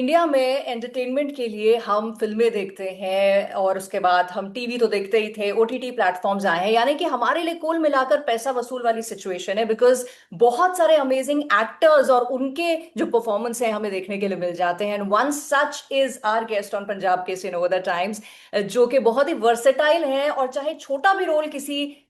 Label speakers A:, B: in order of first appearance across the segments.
A: India में entertainment के लिए हम फिल्में देखते हैं और उसके बाद हम टीवी तो देखते ही थे। ओटीटी प्लेटफॉर्म्स आए हैं, यानी कि हमारे लिए कुल मिलाकर पैसा वसूल वाली सिचुएशन है। बिकॉज बहुत सारे अमेजिंग एक्टर्स और उनके जो परफॉर्मेंस है हमें देखने के लिए मिल जाते हैं। And one such is our guest on Punjab case in over the times, जो कि बहुत ही वर्सेटाइल हैं और चाहे छोटा भी रोल किसी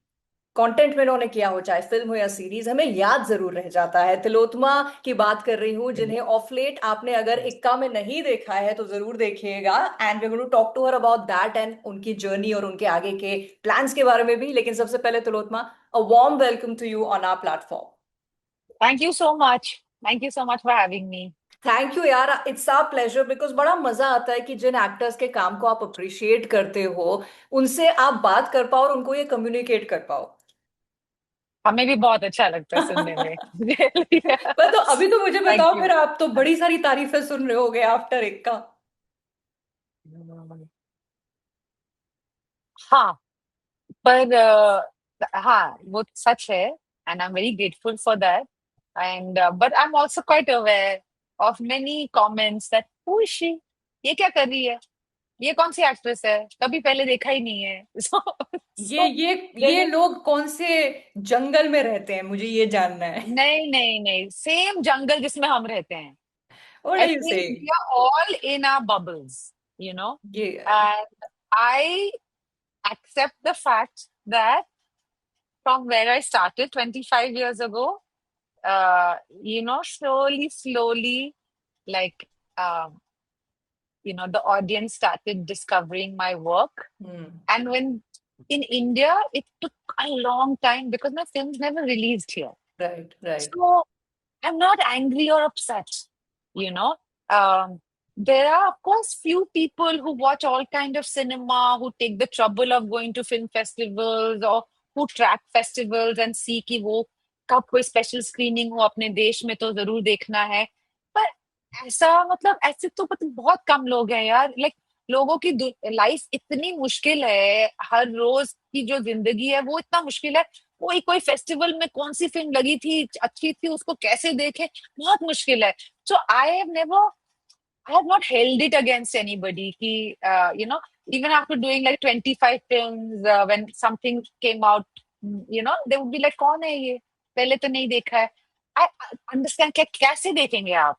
A: कंटेंट में उन्होंने किया हो, चाहे फिल्म हो या सीरीज, हमें याद जरूर रह जाता है। तिलोत्मा की बात कर रही हूँ, जिन्हें ऑफ लेट आपने अगर इक्का में नहीं देखा है तो जरूर देखिएगा। And we going to talk to her about that and उनकी जर्नी और उनके आगे के प्लान्स के बारे में भी। लेकिन सबसे पहले Tilottama, a warm welcome to you on our platform.
B: Thank you so much. Thank you so much for having me.
A: Thank you यार, इट्स आवर प्लेजर। बिकॉज बड़ा मजा आता है कि जिन एक्टर्स के काम को आप अप्रिशिएट करते हो उनसे आप बात कर पाओ और उनको ये कम्युनिकेट कर पाओ।
B: हमें भी बहुत अच्छा लगता है सुनने में। Really,
A: पर तो अभी तो मुझे
B: thank
A: बताओ
B: you.
A: फिर, आप तो बड़ी सारी तारीफें सुन रहे होगे आफ्टर एक का।
B: हाँ, पर हाँ, वो सच है and I'm very grateful for that. And but I'm also quite aware of many comments that who is she? ये क्या कर रही है? ये कौन सी एक्ट्रेस है? कभी पहले देखा ही नहीं है। So,
A: ये
B: so
A: ये
B: there
A: ये
B: is
A: लोग कौन से जंगल में रहते हैं, मुझे ये जानना है।
B: नहीं नहीं नहीं सेम जंगल जिसमें हम रहते हैं।
A: What
B: I
A: are you
B: think
A: saying?
B: we are all in our bubbles, you know.
A: ये
B: And I accept the fact that from where I started 25 years ago, slowly, like, um, the audience started discovering my work.
A: Hmm.
B: And when in India, it took a long time because my films never released here.
A: Right right.
B: So I'm not angry or upset, you know. Um, there are, of course, few people who watch all kind of cinema, who take the trouble of going to film festivals or who track festivals and see कि वो कब कोई special screening हो अपने देश में तो जरूर देखना है। पर ऐसा मतलब ऐसे तो बहुत कम लोग हैं यार। लाइक लोगों की लाइफ इतनी मुश्किल है, हर रोज की जो जिंदगी है वो इतना मुश्किल है। कोई कोई फेस्टिवल में कौन सी फिल्म लगी थी अच्छी थी उसको कैसे देखे, बहुत मुश्किल है। So I have not held it against anybody कि even after doing like 25 films, when something came out, they would be like कौन है ये, पहले तो नहीं देखा है। आई अंडरस्टैंड क्या कैसे देखेंगे आप,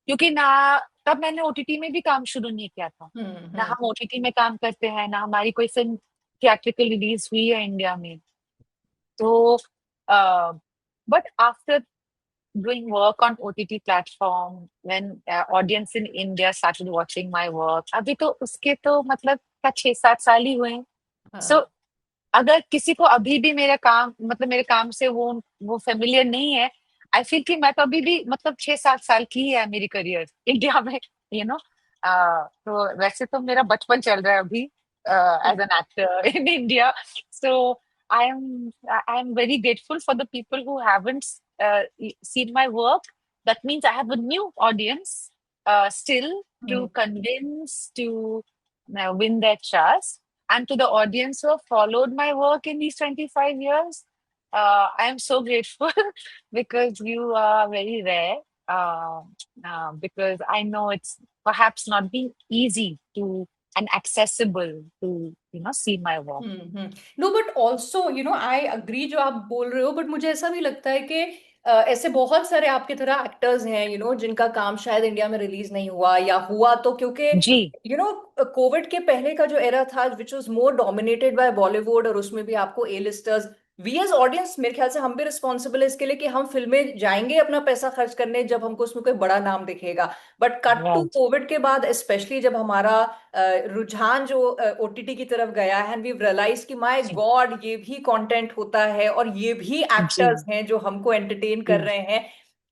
B: क्योंकि ना तब मैंने ओटीटी में भी काम शुरू नहीं किया था, ना
A: हम्म।
B: हम ओटीटी में काम करते हैं, ना हमारी कोई फिल्म थिएट्रिकल रिलीज हुई है इंडिया में। So, uh, but after doing work on OTT platform, when audience in India started watching my work, अभी तो उसके तो मतलब क्या 6-7 साल ही हुए हैं। So,
A: हाँ।
B: अगर किसी को अभी भी मेरा काम मतलब मेरे काम से वो फेमिलियर नहीं है, आई फील कि मैं तो अभी भी मतलब 6-7 साल की ही है मेरी करियर इंडिया में, यू नो। तो वैसे तो मेरा बचपन चल रहा है अभी as an actor in India. So I am very grateful for the people who haven't seen my work. That means I have a new audience still to
A: hmm.
B: convince, to win their trust. And to the audience who have followed my work in these 25 years, I am so grateful because you are very rare. Uh, because I know it's perhaps not been easy to and accessible to see my work.
A: No but also I agree जो आप बोल रहे हो, but मुझे ऐसा भी लगता है कि ऐसे बहुत सारे आपके तरह एक्टर्स हैं जिनका काम शायद इंडिया में रिलीज नहीं हुआ, या हुआ तो क्योंकि
B: जी।
A: कोविड के पहले का जो एरा था which was more dominated by Bollywood, और उसमें भी आपको A listers, we as audience, मेरे ख्याल से हम भी रिस्पॉन्सिबल है इसके लिए कि हम फिल्में जाएंगे अपना पैसा खर्च करने जब हमको उसमें कोई बड़ा नाम दिखेगा। But cut to
B: Right.
A: COVID के बाद स्पेशली जब हमारा रुझान जो ओटीटी की तरफ गया है, एंड वी रियलाइज कि माय
B: जी।
A: गॉड ये भी कंटेंट होता है और ये भी
B: जी।
A: एक्टर्स हैं जो हमको एंटरटेन कर
B: जी।
A: रहे हैं।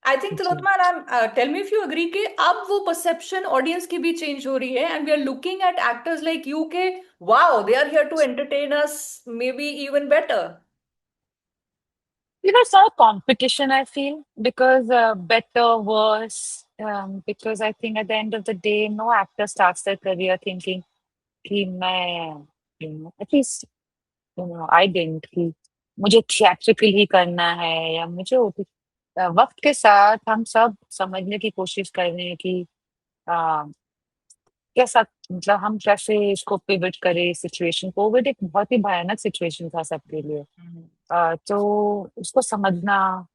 A: आई थिंक
B: जी।
A: Tilottama, tell me if you agree कि अब वो परसेप्शन ऑडियंस की भी चेंज हो रही है, and we are looking at actors like you के wow they are here to entertain us maybe even better.
B: It's not a competition, I feel, because better, worse. Because I think at the end of the day, no actor starts their career thinking, कि मैं, at least, I didn't, कि मुझे theatrical ही करना है या मुझे वक्त के साथ हम सब समझने की कोशिश कर रहे हैं कि अ, कैसा, मतलब हम कैसे इसको पिवट करें सिचुएशन। कोविड एक बहुत ही भयानक सिचुएशन था सबके लिए।
A: हम्म।
B: तो उसको समझना,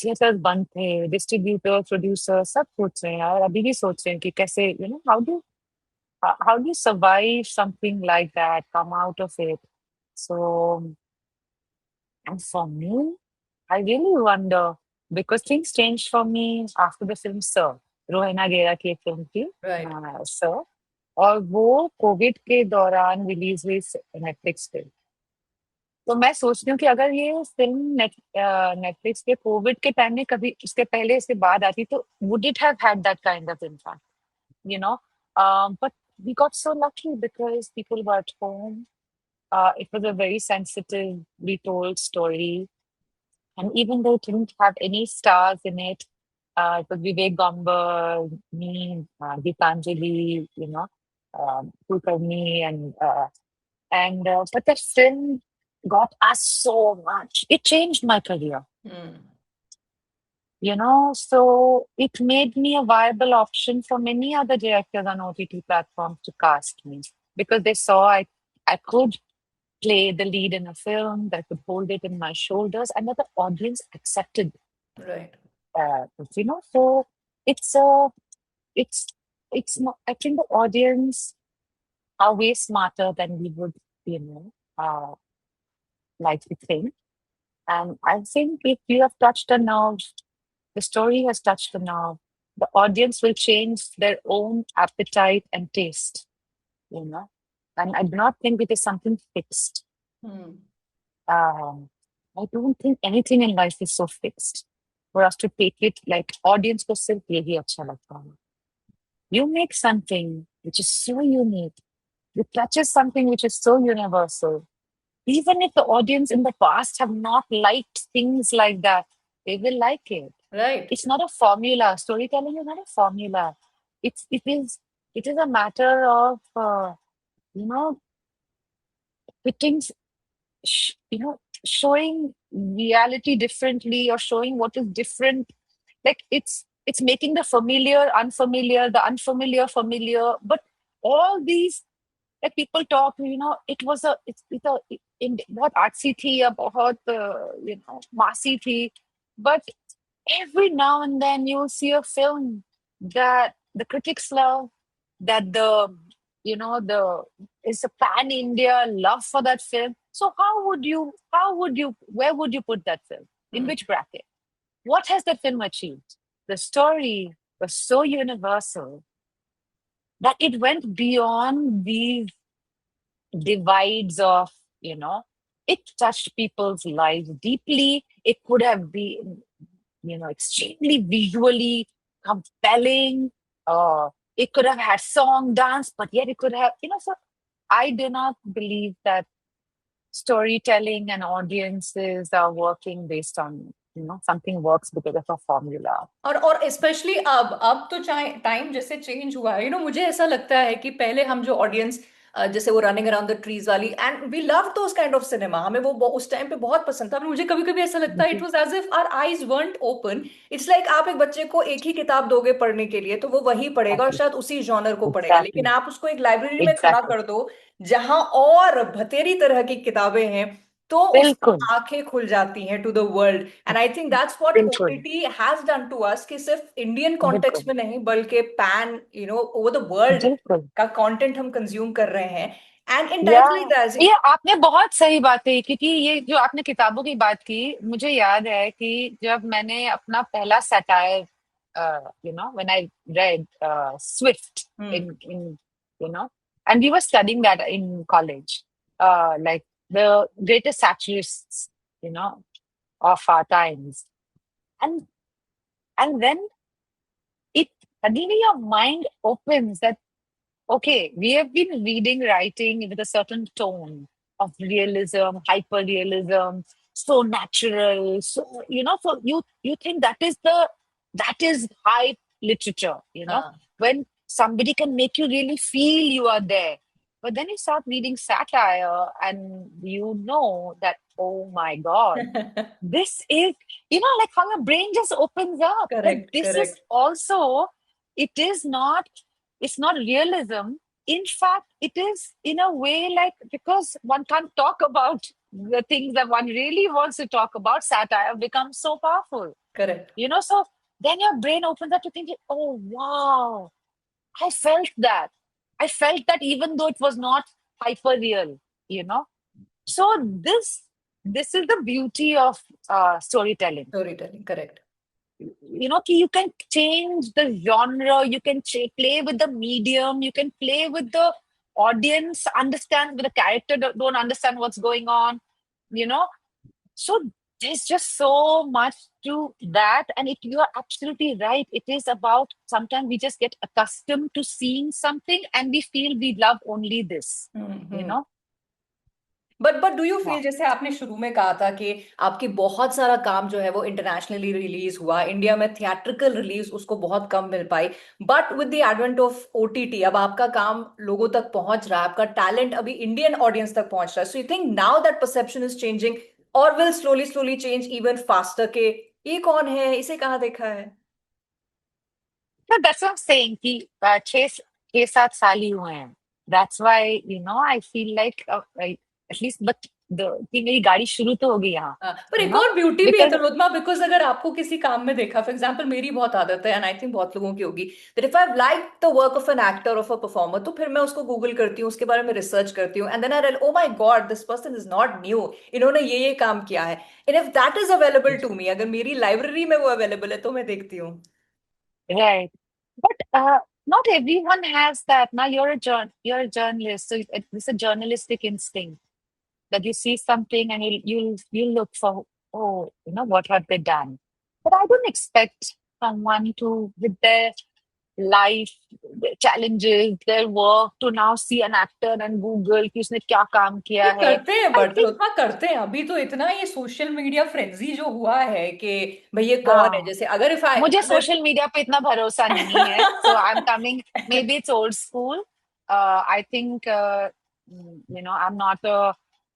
B: थिएटर बंद थे, डिस्ट्रीब्यूटर प्रोड्यूसर सब सोच रहे हैं यार, अभी भी सोच रहे हैं कि कैसे, how do survive something like that, come out of it. So and for me, I really wonder because things changed for me after the film Sir, Rohena Gera की एक फिल्म थी
A: राइट।
B: सर, और वो कोविड के दौरान रिलीज हुई Netflix पे। तो मैं सोच रही हूँ कि अगर ये फिल्म नेटफ्लिक्स पे कोविड के टाइम में कभी इसके पहले इसके बाद आती तो would it have had that kind of impact, you know? But we got so lucky because people were at home. It was a very sensitively told story. And even though it didn't have any stars in it, it was Vivek Gomber, me, Gitanjali, Kulkarni, and but the film got us so much. It changed my career,
A: hmm.
B: so it made me a viable option for many other directors on OTT platforms to cast me because they saw I could play the lead in a film, that I could hold it in my shoulders, and that the audience accepted.
A: Right.
B: So it's a it's I think the audience are way smarter than we would, you know, like to think. And I think if you have touched a nerve, the story has touched a nerve, the audience will change their own appetite and taste, you know. And I do not think it is something fixed.
A: Hmm.
B: Um, I don't think anything in life is so fixed for us to take it like audience को सिर्फ यही अच्छा लगता है. You make something which is so unique. You touches something which is so universal. Even if the audience in the past have not liked things like that, they will like it.
A: Right.
B: It's not a formula. Storytelling is not a formula. It is a matter of you know putting showing reality differently or showing what is different. Like it's making the familiar unfamiliar, the unfamiliar familiar. But all these, like people talk, it was it's a in बहुत artsy थी या बहुत massy थी. But every now and then you'll see a film that the critics love, that the is a pan India love for that film. So where would you put that film? In
A: hmm.
B: which bracket? What has that film achieved? The story was so universal that it went beyond these divides of, it touched people's lives deeply. It could have been, extremely visually compelling. It could have had song, dance, but yet it could have, so I do not believe that storytelling and audiences are working based on, something works because of a formula.
A: और specially अब तो चाहे time जैसे change हुआ है, मुझे ऐसा लगता है कि पहले हम जो ऑडियंस, जैसे वो रनिंग अराउंड द ट्रीज वाली, and we love those kind of cinema, हमें वो उस टाइम पे बहुत पसंद था। मुझे कभी कभी ऐसा लगता है it
B: Mhm.
A: Was as if our eyes weren't open. It's like आप एक बच्चे को एक ही किताब दोगे पढ़ने के लिए तो वो वही पढ़ेगा और
B: Exactly.
A: शायद उसी जॉनर को पढ़ेगा, लेकिन
B: Exactly.
A: आप उसको एक लाइब्रेरी में खड़ा
B: Exactly.
A: कर दो जहां और बथेरी तरह की किताबें हैं, तो उसकी
B: बिल्कुल.
A: आंखें खुल जाती हैं to the world. And I think that's what
B: बिल्कुल.
A: OTT has done to us, कि सिर्फ इंडियन कॉन्टेक्स्ट
B: बिल्कुल.
A: में नहीं बल्कि पैन ओवर द वर्ल्ड
B: बिल्कुल.
A: का कंटेंट हम कंज्यूम कर रहे हैं। एंड इन
B: या
A: टाइम्स लाइक दैट।
B: ये आपने बहुत सही बात कही, क्योंकि ये जो आपने किताबों की बात की, मुझे याद है कि जब मैंने अपना पहला satire, when I read Swift
A: hmm.
B: In you know and we were studying that in college, like the greatest satirists, you know of our times, and then it suddenly your mind opens that, okay, we have been reading writing with a certain tone of realism, hyper realism, so natural. So, so you think that is high literature,
A: हाँ।
B: when somebody can make you really feel you are there. But then you start reading satire and you know that, oh my God, this is, like how your brain just opens up, that
A: correct
B: this is
A: correct.
B: also it's not realism. In fact, it is in a way like, because one can't talk about the things that one really wants to talk about, satire becomes so powerful.
A: Correct.
B: So then your brain opens up to thinking, oh wow, I felt that. I felt that even though it was not hyper real, you know. So this is the beauty of storytelling.
A: Storytelling. Correct.
B: You can change the genre, you can play with the medium, you can play with the audience, understand with the character don't understand what's going on, you know. So there's just so much to that. And you are absolutely right. It is about, sometimes we just get accustomed to seeing something and we feel we love only this, you
A: hmm.
B: know?
A: But do you
B: Yeah.
A: Feel, जैसे आपने शुरू में कहा था कि आपकी बहुत सारा काम जो है वो इंटरनेशनली रिलीज हुआ, इंडिया में थिएट्रिकल रिलीज उसको बहुत कम मिल पाई, but with the advent of OTT अब आपका काम लोगों तक पहुंच रहा है, आपका टैलेंट अभी इंडियन ऑडियंस तक पहुंच रहा है, so you think now that perception is changing और will slowly slowly change even faster के ये कौन है, इसे कहाँ देखा है?
B: No, that's what I'm saying कि 6-7 साल ही हुए हैं. That's why I feel like at least but the कि मेरी गाड़ी शुरू तो हो गई यहाँ,
A: हाँ, पर
B: you
A: एक
B: know
A: और ब्यूटी भी है
B: because
A: तलोत्मा, बिकॉज अगर आपको किसी काम में देखा, फॉर एग्जांपल मेरी बहुत आदत है एंड आई थिंक बहुत लोगों की होगी, that if I like the work of an actor of a performer, तो फिर मैं उसको गूगल करती हूँ, उसके बारे में रिसर्च करती हूँ, and then I real oh my god this person is not new, इन्होंने ये काम किया है, and if that is available to me, अगर मेरी लाइब्रेरी में वो अवेलेबल है तो मैं देखती हूँ।
B: right, but not everyone has that. Now you're a journalist, so it's a journalistic instinct that you see something and you'll look for, oh, what have they done. But I don't expect someone to, with their life, their challenges, their work, to now see an actor and Google कि उसने क्या काम किया
A: ये
B: है.
A: करते हैं,
B: I
A: but
B: think
A: तलोत्मा करते हैं, अभी तो इतना ये सोशल मीडिया फ्रेंजी जो हुआ है कि भाई ये कौन है,
B: हाँ,
A: जैसे अगर इफ आई
B: मुझे
A: अगर
B: सोशल मीडिया पे इतना भरोसा नहीं है. So I'm coming, maybe it's old school. I think I'm not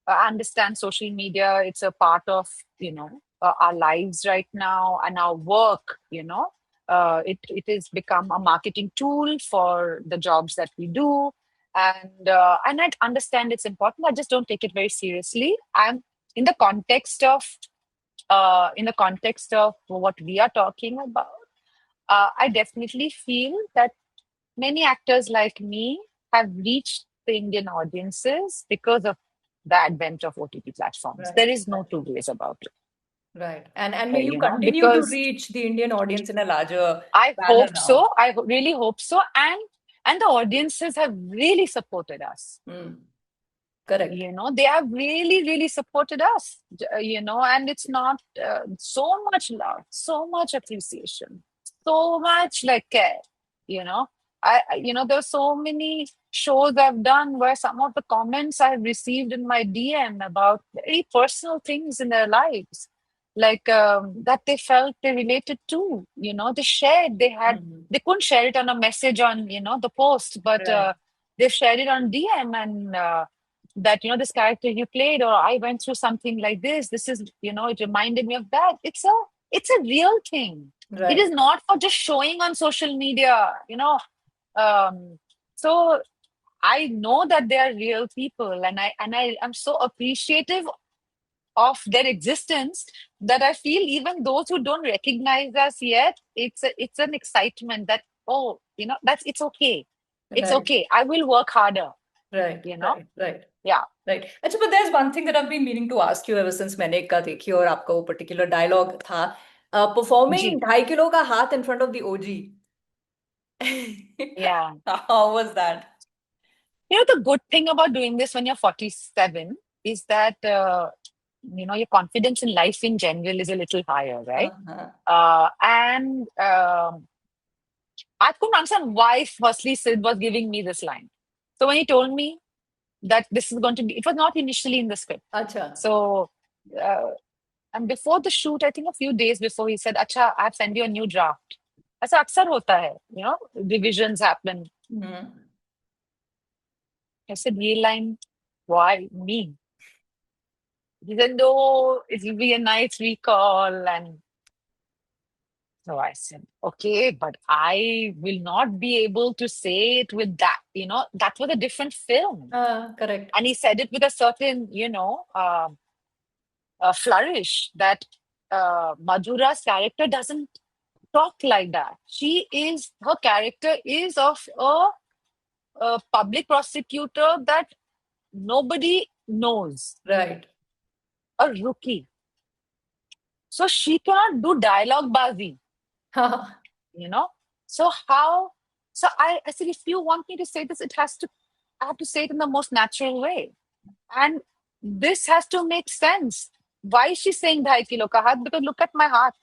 B: I understand social media. It's a part of our lives right now and our work. It has become a marketing tool for the jobs that we do, and I understand it's important. I just don't take it very seriously. I'm in the context of what we are talking about. I definitely feel that many actors like me have reached the Indian audiences because of the advent of OTT platforms.
A: right,
B: There is no two ways about it.
A: right, and may you continue to
B: Because
A: reach the Indian audience in a larger
B: I
A: manner
B: hope
A: now.
B: so. Really hope so. And the audiences have really supported us.
A: Hmm. Correct.
B: They have really, really supported us, and it's not so much love, so much appreciation, so much like care, you know. There's so many shows I've done where some of the comments I've received in my DM about very personal things in their lives, like that they felt they related to, they shared,
A: Hmm.
B: they couldn't share it on a message on, the post, but
A: Right.
B: they've shared it on DM and, that this character you played, or I went through something like this is, it reminded me of that. It's a real thing. It is
A: Right.
B: not for just showing on social media. um so I know that they are real people, and I am so appreciative of their existence, that I feel even those who don't recognize us yet, it's an excitement that, oh, that's it's okay, it's
A: Right.
B: okay, I will work harder,
A: Right.
B: you know
A: Right. Right.
B: yeah.
A: Right. अच्छा, but there's one thing that I've been meaning to ask you ever since मैंने इक्का देखी और आपका वो particular dialogue था, performing
B: G.
A: 2.5 kilo का हाथ in front of the OG.
B: Yeah.
A: How was that?
B: The good thing about doing this when you're 47 is that, your confidence in life in general is a little higher, right?
A: Uh-huh.
B: And I couldn't understand why, firstly, Sid was giving me this line. So when he told me that this is going to be, it was not initially in the script.
A: अच्छा।
B: So, uh, and before the shoot, I think a few days before, he said, Acha, I've sent you a new draft. ऐसा अक्सर होता है, revisions happen.
A: Hmm.
B: I said, ये line, why me? He said, no, it will be a nice recall. And So I said, okay, but I will not be able to say it with that, that was a different film.
A: हाँ, correct.
B: And he said it with a certain, flourish that Madhura's character doesn't talk like that. Her character is of a public prosecutor that nobody knows,
A: right.
B: a rookie. So she cannot do dialogue bazi,
A: हाँ.
B: you know. So how? So I said, if you want me to say this, I have to say it in the most natural way. And this has to make sense. Why is she saying 2.5 kilo ka haath? Because look at my heart.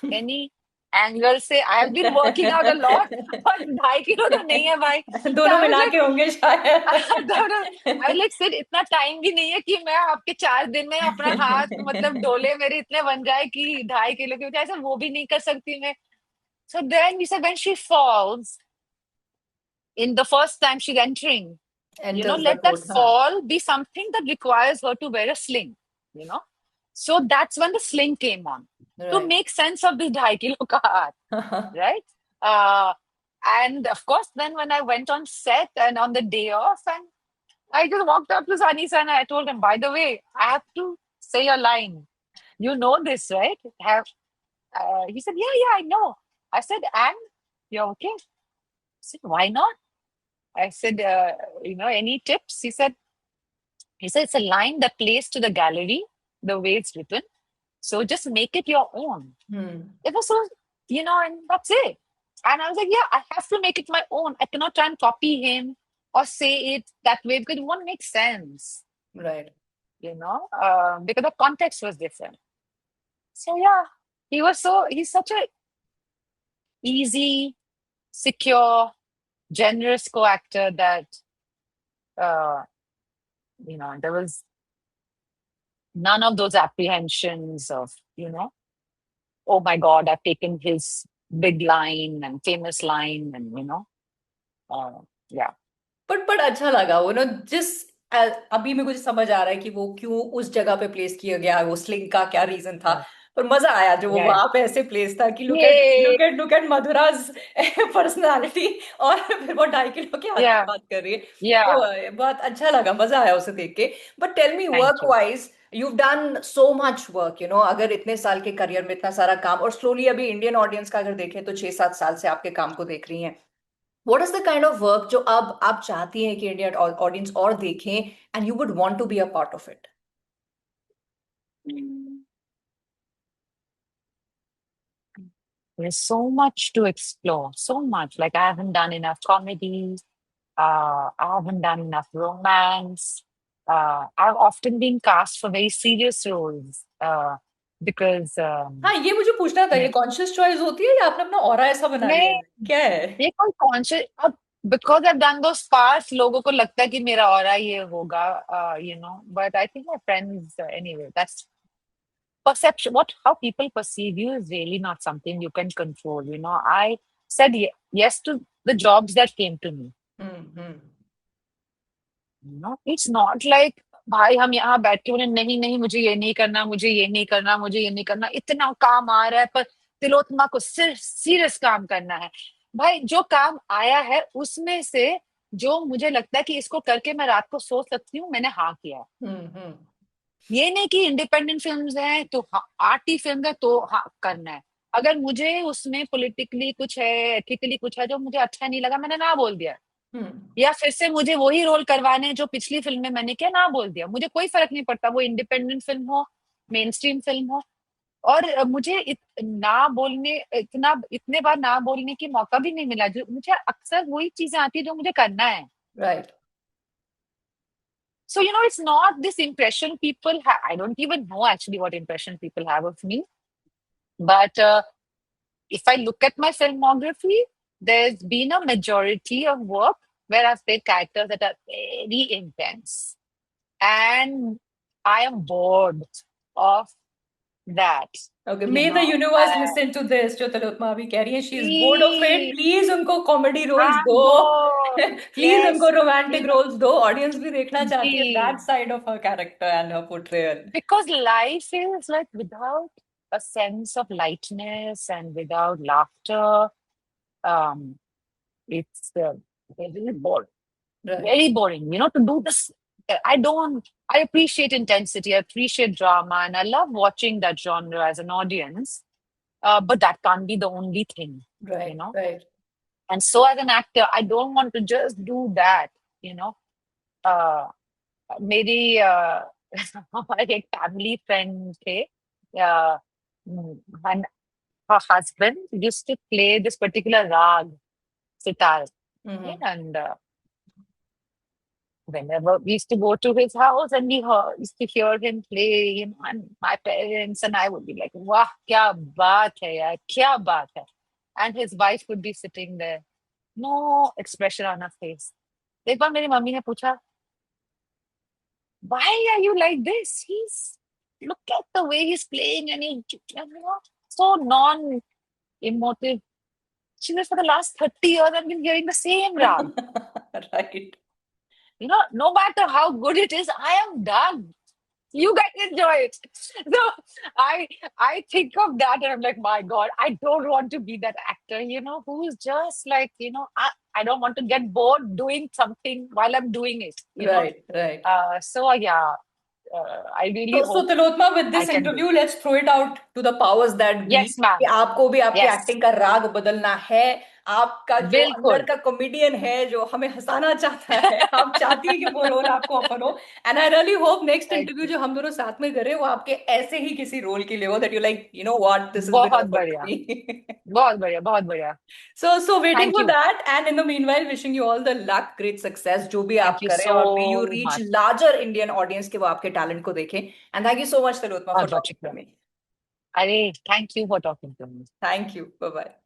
B: Any angle से I have been working out a lot, but 2.5 kilo तो नहीं है भाई. So
A: दोनों
B: I was
A: मिला
B: like,
A: के होंगे
B: दोनों, I was
A: शायद.
B: like, सिर इतना टाइम भी नहीं है कि मैं आपके 4 दिन में अपना हाथ मतलब डोले मेरे इतने बन जाए कि 2.5 किलो की वजह से वो भी नहीं कर सकती मैं. So then we said when she falls in the first time she's entering,
A: Enters the
B: let that
A: court, हाँ.
B: fall be something that requires her to wear a sling, you know. So that's when the sling came on to
A: Right.
B: make sense of this 2.5 kilo ka haath, right? Uh, and of course, then when I went on set and on the day off, and I just walked up to Sunny San and I told him, by the way, I have to say a line. You know this, right? He said, yeah, yeah, I know. I said, and you're okay? I said, why not? I said, any tips? He said, it's a line that plays to the gallery, the way it's written. So just make it your own.
A: Hmm.
B: It was so, and that's it. And I was like, yeah, I have to make it my own. I cannot try and copy him or say it that way because it won't make sense,
A: Right.
B: because the context was different. So yeah, he's such a easy, secure, generous co-actor that, uh, there was none of those apprehensions of, oh my God, I've taken his big line and famous line and, yeah.
A: But अच्छा लगा वो ना जिस अभी मेरे को जो समझ आ रहा है कि वो क्यों उस जगह पे प्लेस किया गया, वो स्लिंग का क्या रीजन था.
B: Yeah.
A: पर मजा आया जो वो
B: Right.
A: वहां पे ऐसे प्लेस था कि look at
B: Yay.
A: Look at Madhuraj personality. और फिर वो 2.5 किलो के हाथ की
B: Yeah.
A: बात कर रही है.
B: Yeah.
A: तो बहुत अच्छा लगा, मजा आया उसे देख के. But tell me
B: Thank
A: work
B: you.
A: Wise, you've done so much work, अगर इतने साल के करियर में इतना सारा काम, और स्लोली अभी इंडियन ऑडियंस का अगर देखें तो 6-7 साल से आपके काम को देख रही हैं. What is the kind of work जो अब आप चाहती हैं कि इंडियन ऑडियंस और देखें, and you would want to be a part of it?
B: Mm. There's so much to explore, so much. Like I haven't done enough comedy. I haven't done enough romance. I've often been cast for very serious roles because
A: हाँ, ये मुझे पूछना था, ये
B: yeah.
A: Conscious choice होती है या आपने अपना ऑरा ऐसा बना लिया
B: नहीं,
A: है, क्या है?
B: ये कोई कॉन्शियस अब because I done those parts लोगों को लगता है कि मेरा ऑरा ये होगा, but I think my friends anyway that's perception. What how people perceive you is really not something you can control. I said yes to the jobs that came to me.
A: Hmm.
B: It's not like भाई हम यहाँ बैठ के बोले नहीं नहीं मुझे ये नहीं करना, मुझे ये नहीं करना, मुझे ये नहीं करना, इतना काम आ रहा है पर तिलोत्तमा को सिर्फ सीरियस काम करना है. भाई जो काम आया है उसमें से जो मुझे लगता है कि इसको करके मैं रात को सो सकती हूँ, मैंने हाँ किया.
A: हम्म.
B: ये नहीं कि इंडिपेंडेंट फिल्म्स हैं तो हाँ, आर्टी फिल्म है तो हाँ करना है. अगर मुझे उसमें पॉलिटिकली कुछ है, एथिकली कुछ है जो मुझे अच्छा नहीं लगा, मैंने ना बोल दिया.
A: हम्म.
B: या फिर से मुझे वही रोल करवाने हैं जो पिछली फिल्म में मैंने किया, ना बोल दिया. मुझे कोई फर्क नहीं पड़ता वो इंडिपेंडेंट फिल्म हो, मेन स्ट्रीम फिल्म हो. और मुझे ना बोलने इतने बार ना बोलने की मौका भी नहीं मिला. जो मुझे अक्सर वही चीजें आती है जो मुझे करना है.
A: Right.
B: So, it's not this impression people have. I don't even know actually what impression people have of me. But if I look at my filmography, there's been a majority of work where I've played characters that are very intense. And I am bored of that,
A: okay,
B: you
A: may the
B: know.
A: Universe listen to this. जो तिलोत्तमा अभी कह रही है, she is bored of it.
B: Please,
A: please उनको comedy roles
B: I'm
A: दो.
B: bored.
A: Please उनको
B: Yes,
A: romantic roles दो. Audience भी देखना चाहती है दैट
B: जी.
A: Side of her character and her portrayal.
B: Because life is like without a sense of lightness and without laughter, um, it's very boring.
A: Right.
B: Very boring. To do this, I appreciate intensity, I appreciate drama, and I love watching that genre as an audience. But that can't be the only thing, you
A: Right.
B: know.
A: Right.
B: And so as an actor, I don't want to just do that, you know. Uh, मेरी हमारे एक family friend थे, uh, and her husband used to play this particular rag sitar,
A: Mm-hmm.
B: and whenever we used to go to his house and used to hear him play, and my parents and I would be like, "Wow, kya baat hai yaar, kya baat hai," and his wife would be sitting there, no expression on her face. एक बार मेरी mummy ने पूछा, why are you like this? Look at the way he's playing, and so non-emotive. She says, for the last 30 years, I've been hearing the same rag.
A: Right.
B: No matter how good it is, I am done. You guys enjoy it. So I think of that and I'm like, my God, I don't want to be that actor, who's just like, I don't want to get bored doing something while I'm doing it.
A: Right. Right.
B: So yeah, I really
A: So
B: hope
A: Tilotma, with
B: I
A: this
B: can do.
A: interview, let's throw it out to the powers that be.
B: Yes,
A: कि
B: ma'am.
A: आपको भी आपके
B: Yes.
A: Acting का राग बदलना है। आपका जो अंदर
B: बिल्कुल।
A: का कॉमेडियन है, जो हमें हंसाना चाहता है, आप चाहती है कि वो रोल आपको अपन हो। And I really hope next
B: Thank
A: interview
B: you.
A: जो हम दोनों साथ में करें वो आपके ऐसे ही किसी रोल के लिए हो, that you like, you know what, this is been
B: बहुत
A: ऑफर्ड टू
B: बढ़िया,
A: मी।
B: बहुत बढ़िया, बहुत बढ़िया।
A: So waiting
B: Thank
A: for
B: you.
A: that, and in the meanwhile, wishing you all the luck, great success, जो भी
B: Thank
A: आप
B: you
A: करें, और may you
B: so
A: reach
B: much.
A: larger Indian audience के वो आपके talent को देखें. And thank you so much, Tilotma, for
B: बहुत बहुत
A: talking to
B: शुक्रिया।
A: me.
B: अरे, thank you for talking to me.
A: Thank you. Bye bye.